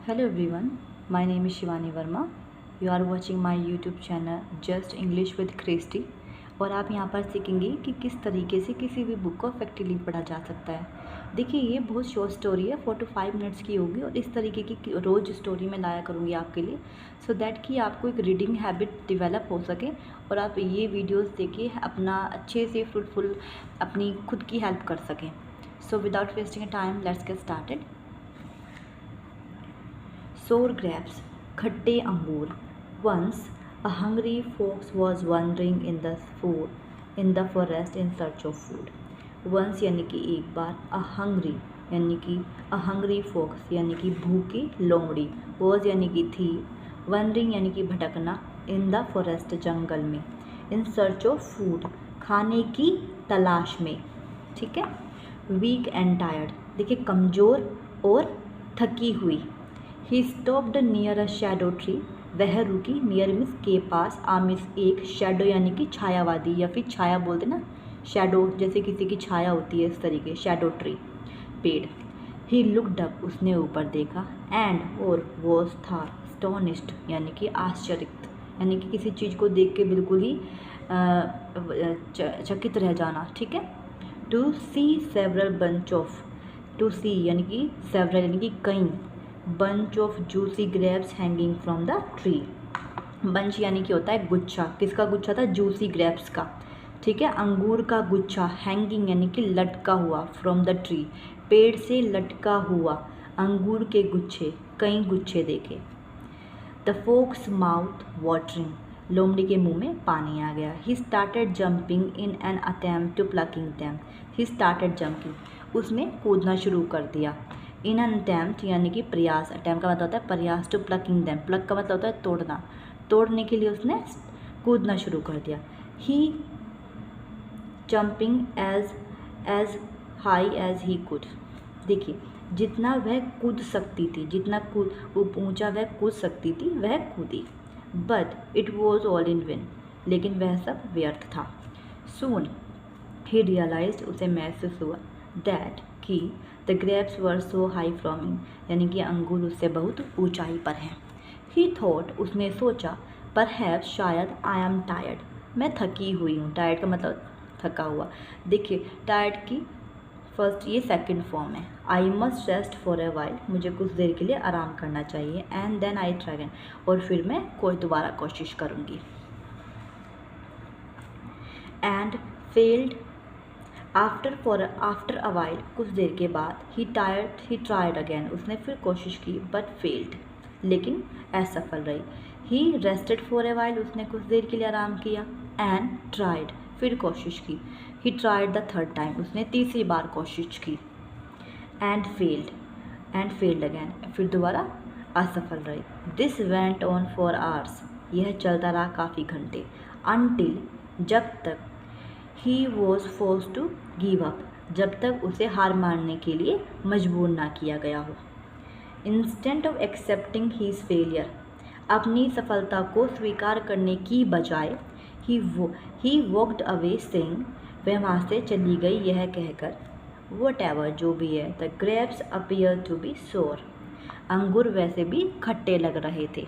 Hello everyone, my name is Shivani Verma. You are watching my YouTube channel Just English with Christy और आप यहाँ पर सीखेंगे कि किस तरीके से किसी भी बुक को इफेक्टिवली पढ़ा जा सकता है। देखिए ये बहुत शॉर्ट स्टोरी है, 4 to 5 मिनट्स की होगी और इस तरीके की रोज़ स्टोरी मैं लाया करूँगी आपके लिए सो दैट कि आपको एक रीडिंग हैबिट डेवलप हो सके और आप ये वीडियोस देके अपना अच्छे से फ्रूटफुल अपनी खुद की हेल्प कर सकें। So without wasting time let's get started. Sour grapes, खट्टे अंगूर. Once a hungry fox was wandering in the forest in search of food. Once यानी कि एक बार, a hungry यानी कि a hungry fox यानी कि भूखी लोमड़ी, was यानी कि थी, wandering यानी कि भटकना, in the forest जंगल में, in search of food खाने की तलाश में. ठीक है. Weak and tired, देखिए कमज़ोर और थकी हुई. He stopped near a shadow tree, वह रुकी, नियर मीन्स के पास, मीन्स एक, शैडो यानी कि छायावादी या फिर छाया बोलते ना, शैडो जैसे किसी की छाया होती है इस तरीके, शैडो ट्री पेड़. ही लुक्ड अप, उसने ऊपर देखा, एंड और वॉज था, स्टोनिस्ड यानी कि आश्चर्यचकित यानी कि किसी चीज़ को देख के बिल्कुल ही चकित रह जाना. ठीक है. To see several bunch of, to see यानी कि सेवरल यानी कि कई, bunch of juicy grapes hanging from the tree. Bunch यानी कि होता है गुच्छा, किसका गुच्छा था? जूसी ग्रेप्स का. ठीक है. अंगूर का गुच्छा, हैंगिंग यानी कि लटका हुआ, फ्रॉम द ट्री पेड़ से लटका हुआ अंगूर के गुच्छे, कई गुच्छे देखे. द फोक्स माउथ वाटरिंग, लोमड़ी के मुंह में पानी आ गया. He started jumping in an attempt to plucking them. He started jumping, उसने कूदना शुरू कर दिया. इन एन अटेम्प्ट यानी कि प्रयास, अटेम्प्ट का मतलब होता है प्रयास, टू प्लकिंग दैम, प्लक का मतलब होता है तोड़ना, तोड़ने के लिए उसने कूदना शुरू कर दिया. He jumping as high as he could, देखिए जितना वह कूद सकती थी, जितना ऊंचा वह कूद सकती थी वह कूदी. But it was all in when, लेकिन वह सब व्यर्थ था. सून ही रियलाइज्ड, उसे महसूस हुआ, दैट कि the grapes were so high from him, यानी कि अंगूर उससे बहुत ऊंचाई पर हैं. ही थॉट, उसने सोचा, परहैप्स शायद, आई एम टायर्ड, मैं थकी हुई हूँ. टायर्ड का मतलब थका हुआ. देखिए टायर्ड की फर्स्ट ये सेकंड फॉर्म है. I must rest for a while, मुझे कुछ देर के लिए आराम करना चाहिए. And then I try again, और फिर मैं कोई दोबारा कोशिश करूँगी. And failed after a while, कुछ देर के बाद. ही ट्राइड अगेन, उसने फिर कोशिश की, बट फेल्ड, लेकिन असफल रही. ही रेस्टेड फॉर अ वाइल, उसने कुछ देर के लिए आराम किया. एंड ट्राइड, फिर कोशिश की. He tried the third time, उसने तीसरी बार कोशिश की. एंड फेल्ड अगेन, फिर दोबारा असफल रही. This went on for hours, यह चलता रहा काफ़ी घंटे. अनटिल, जब तक. He was force to give up, जब तक उसे हार मानने के लिए मजबूर ना किया गया हो. Instant of accepting his failure, अपनी सफलता को स्वीकार करने की बजाय, ही वॉकड अवे सेइंग, वह वहाँ से चली गई यह कहकर, वट एवर, जो भी है, the grapes appear to be sour, अंगूर वैसे भी खट्टे लग रहे थे.